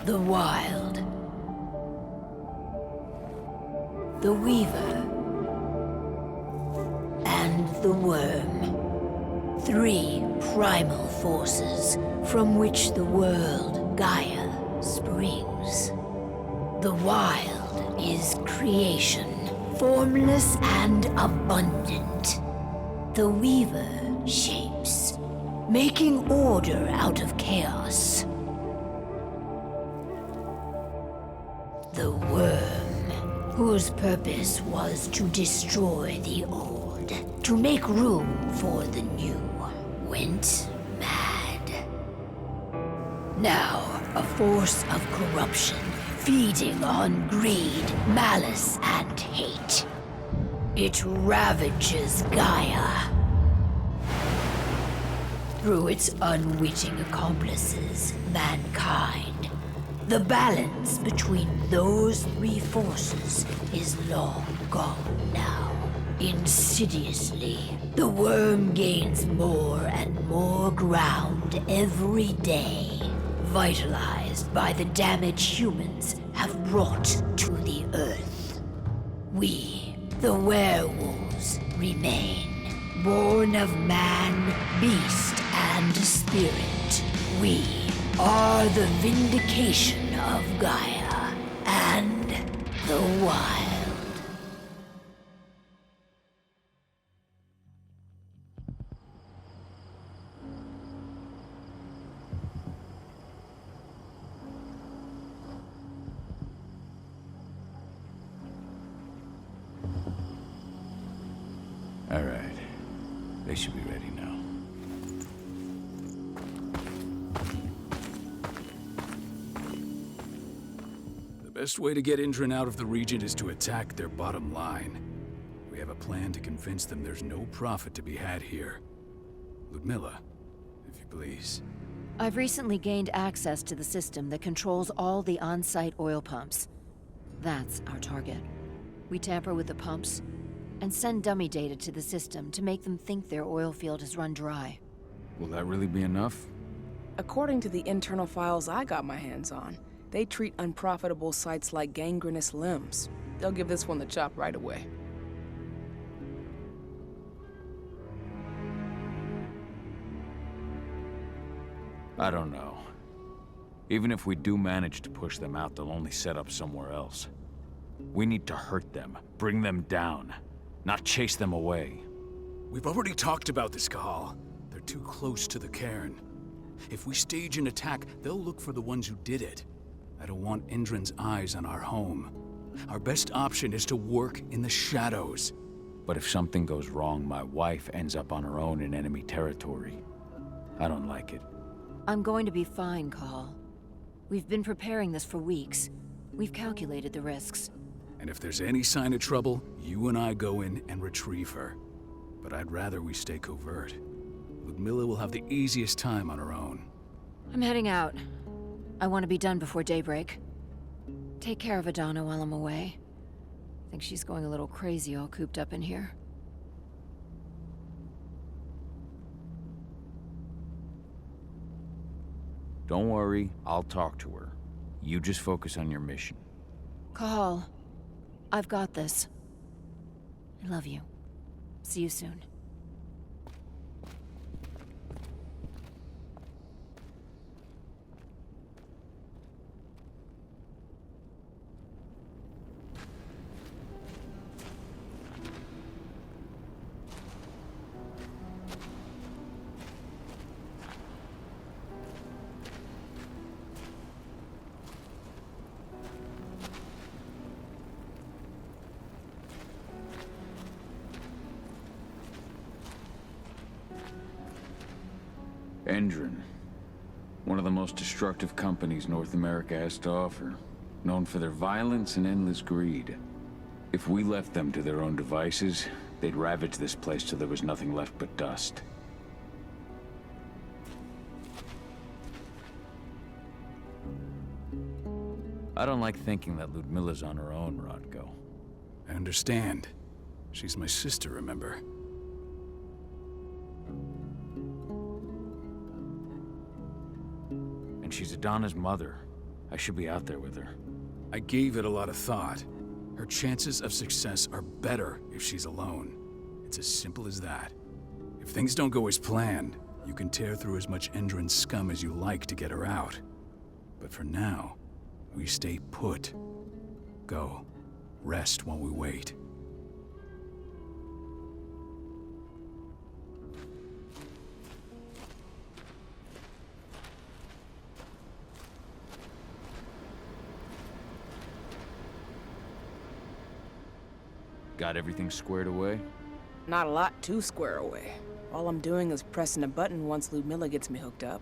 The Wild. The Weaver. And the Worm. 3 primal forces from which the world, Gaia, springs. The Wild is creation, formless and abundant. The Weaver shapes, making order out of chaos. The Worm, whose purpose was to destroy the old, to make room for the new, went mad. Now, a force of corruption, feeding on greed, malice, and hate. It ravages Gaia. Through its unwitting accomplices, mankind, the balance between those 3 forces is long gone now. Insidiously, the Worm gains more and more ground every day, vitalized by the damage humans have brought to the Earth. We, the werewolves, remain, born of man, beast, and spirit. We are the vindication of Gaia and the Wild. All right. They should be ready now. The best way to get Indran out of the region is to attack their bottom line. We have a plan to convince them there's no profit to be had here. Ludmilla, if you please. I've recently gained access to the system that controls all the on-site oil pumps. That's our target. We tamper with the pumps and send dummy data to the system to make them think their oil field has run dry. Will that really be enough? According to the internal files I got my hands on, they treat unprofitable sites like gangrenous limbs. They'll give this one the chop right away. I don't know. Even if we do manage to push them out, they'll only set up somewhere else. We need to hurt them, bring them down, not chase them away. We've already talked about this, Kahal. They're too close to the cairn. If we stage an attack, they'll look for the ones who did it. I don't want Indran's eyes on our home. Our best option is to work in the shadows. But if something goes wrong, my wife ends up on her own in enemy territory. I don't like it. I'm going to be fine, Call. We've been preparing this for weeks. We've calculated the risks. And if there's any sign of trouble, you and I go in and retrieve her. But I'd rather we stay covert. Ludmilla will have the easiest time on her own. I'm heading out. I want to be done before daybreak. Take care of Adana while I'm away. I think she's going a little crazy all cooped up in here. Don't worry, I'll talk to her. You just focus on your mission. Call. I've got this. I love you. See you soon. Indran. One of the most destructive companies North America has to offer. Known for their violence and endless greed. If we left them to their own devices, they'd ravage this place till there was nothing left but dust. I don't like thinking that Ludmilla's on her own, Rodko. I understand. She's my sister, remember? And she's Adana's mother. I should be out there with her. I gave it a lot of thought. Her chances of success are better if she's alone. It's as simple as that. If things don't go as planned, you can tear through as much Endron scum as you like to get her out. But for now, we stay put. Go. Rest while we wait. Got everything squared away? Not a lot to square away. All I'm doing is pressing a button once Ludmilla gets me hooked up.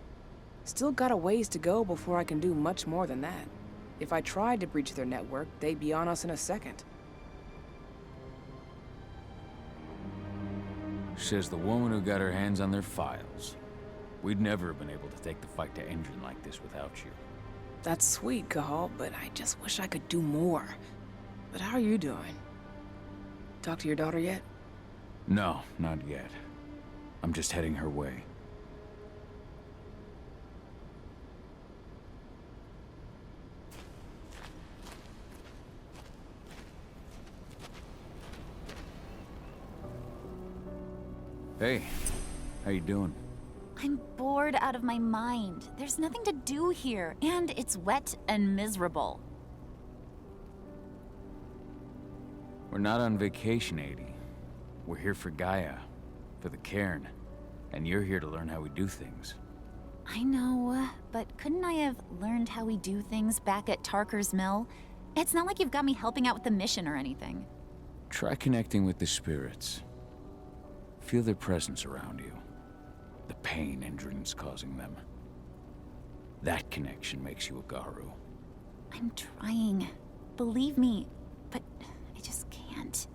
Still got a ways to go before I can do much more than that. If I tried to breach their network, they'd be on us in a second. Says the woman who got her hands on their files. We'd never have been able to take the fight to Endron like this without you. That's sweet, Cahal, but I just wish I could do more. But how are you doing? Talk to your daughter yet? No, not yet. I'm just heading her way. Hey, how you doing? I'm bored out of my mind. There's nothing to do here, and it's wet and miserable. We're not on vacation, Adi. We're here for Gaia, for the cairn, and you're here to learn how we do things. I know, but couldn't I have learned how we do things back at Tarker's Mill? It's not like you've got me helping out with the mission or anything. Try connecting with the spirits. Feel their presence around you. The pain Endron's causing them. That connection makes you a Garou. I'm trying. Believe me, but I just can't.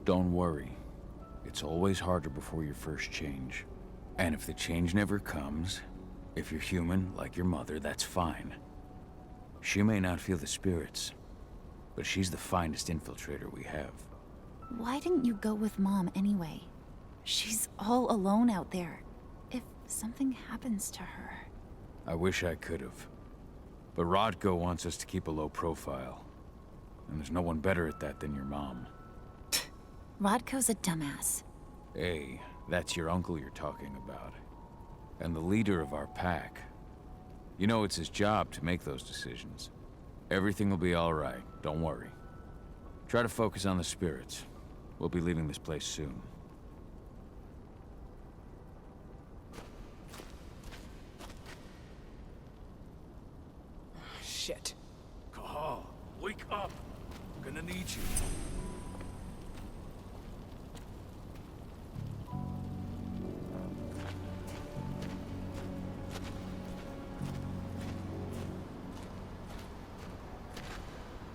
Don't worry. It's always harder before your first change. And if the change never comes, if you're human, like your mother, that's fine. She may not feel the spirits, but she's the finest infiltrator we have. Why didn't you go with Mom anyway? She's all alone out there. If something happens to her... I wish I could have. But Rodko wants us to keep a low profile. And there's no one better at that than your mom. Rodko's a dumbass. Hey, that's your uncle you're talking about. And the leader of our pack. You know it's his job to make those decisions. Everything will be all right, don't worry. Try to focus on the spirits. We'll be leaving this place soon. Shit. Cahal, wake up! I'm gonna need you.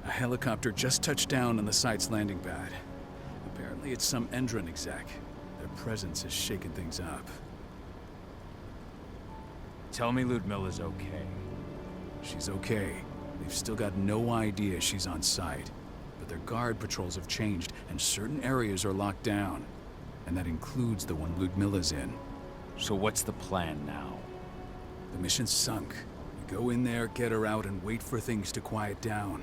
A helicopter just touched down on the site's landing pad. Apparently it's some Endron exec. Their presence has shaken things up. Tell me Ludmilla's okay. She's okay. They've still got no idea she's on site. But their guard patrols have changed, and certain areas are locked down. And that includes the one Ludmilla's in. So what's the plan now? The mission's sunk. We go in there, get her out, and wait for things to quiet down.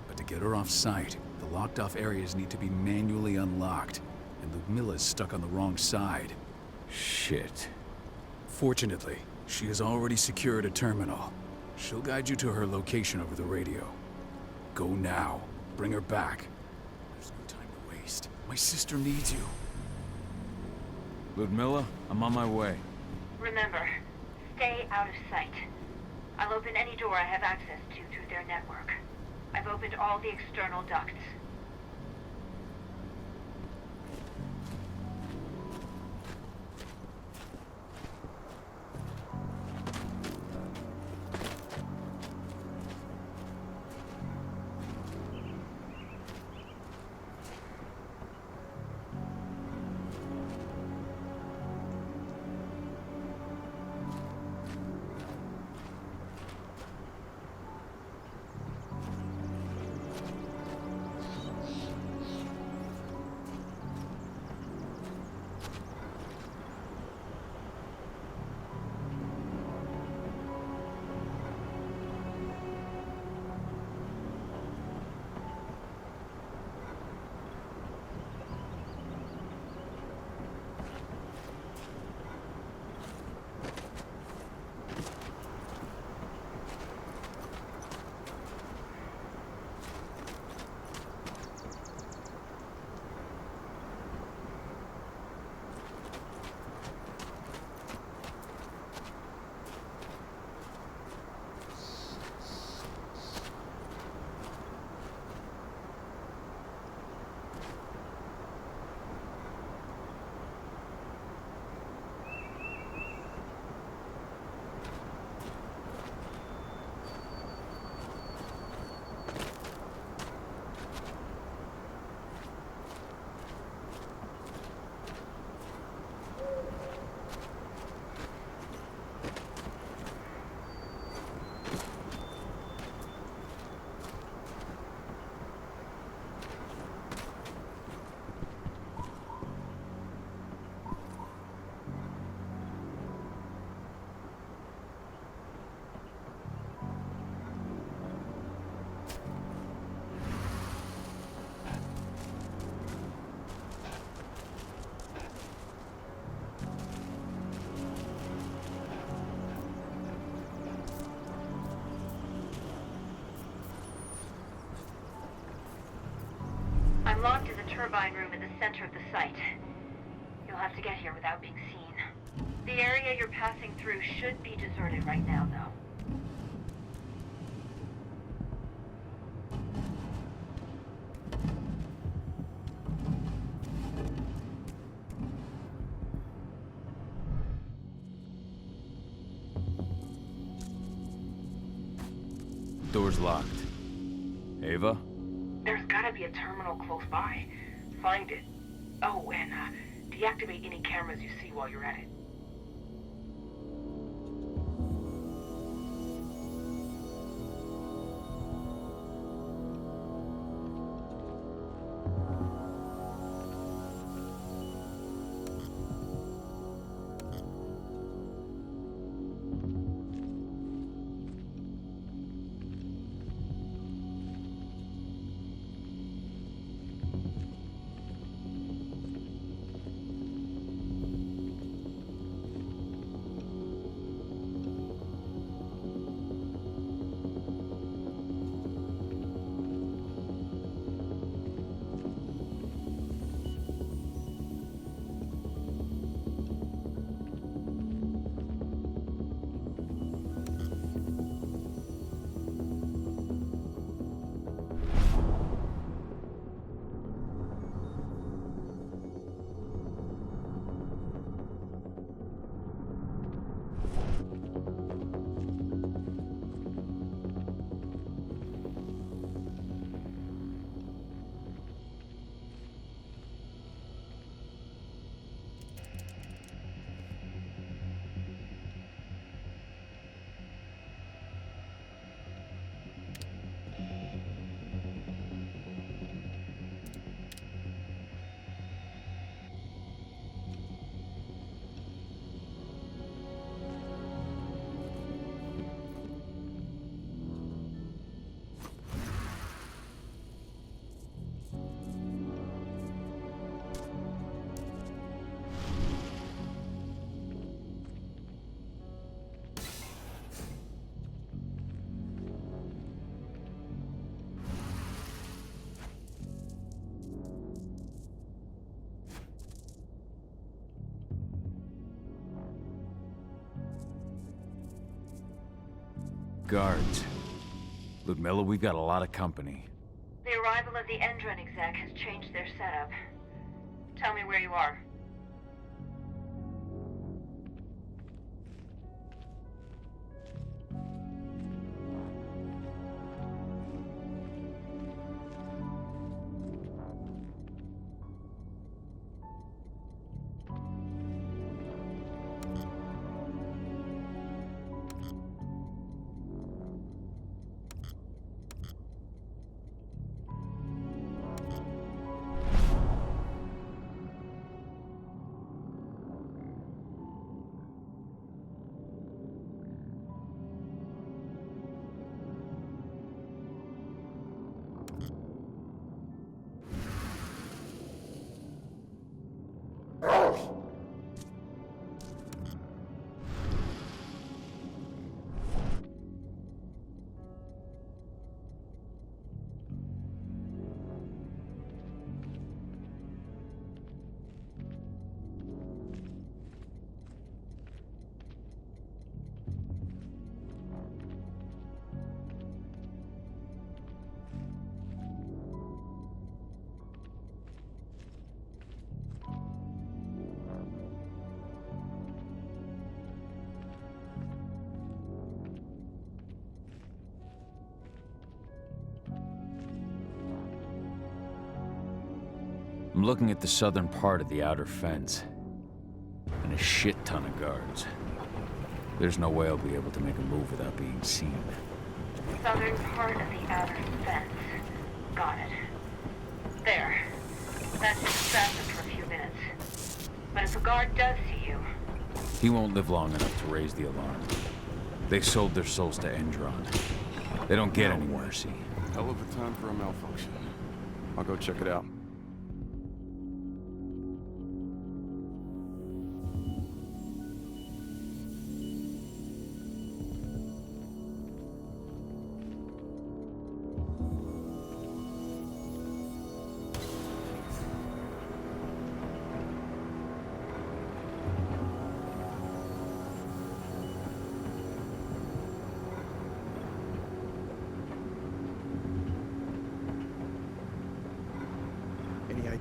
But to get her off site, the locked-off areas need to be manually unlocked. And Ludmilla's stuck on the wrong side. Shit. Fortunately, she has already secured a terminal. She'll guide you to her location over the radio. Go now. Bring her back. There's no time to waste. My sister needs you. Ludmilla, I'm on my way. Remember, stay out of sight. I'll open any door I have access to through their network. I've opened all the external ducts. turbine room in the center of the site. You'll have to get here without being seen. The area you're passing through should be deserted right now, though. Door's locked. Ava? There's gotta be a terminal close by. Find it. Oh, and deactivate any cameras you see while you're at it. Guards. Ludmilla, we've got a lot of company. The arrival of the Endron exec has changed their setup. Tell me where you are. I'm looking at the southern part of the outer fence. And a shit ton of guards. There's no way I'll be able to make a move without being seen. Southern part of the outer fence. Got it. There. That should distract them for a few minutes. But if a guard does see you... He won't live long enough to raise the alarm. They sold their souls to Endron. They don't get any mercy. Hell of a time for a malfunction. I'll go check it out.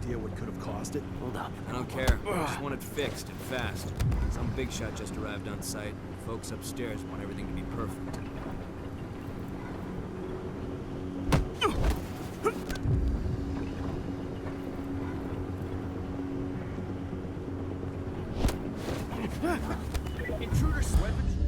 idea what could have caused it? Hold up. I don't care. I just want it fixed and fast. Some big shot just arrived on site. Folks upstairs want everything to be perfect. Intruder weapons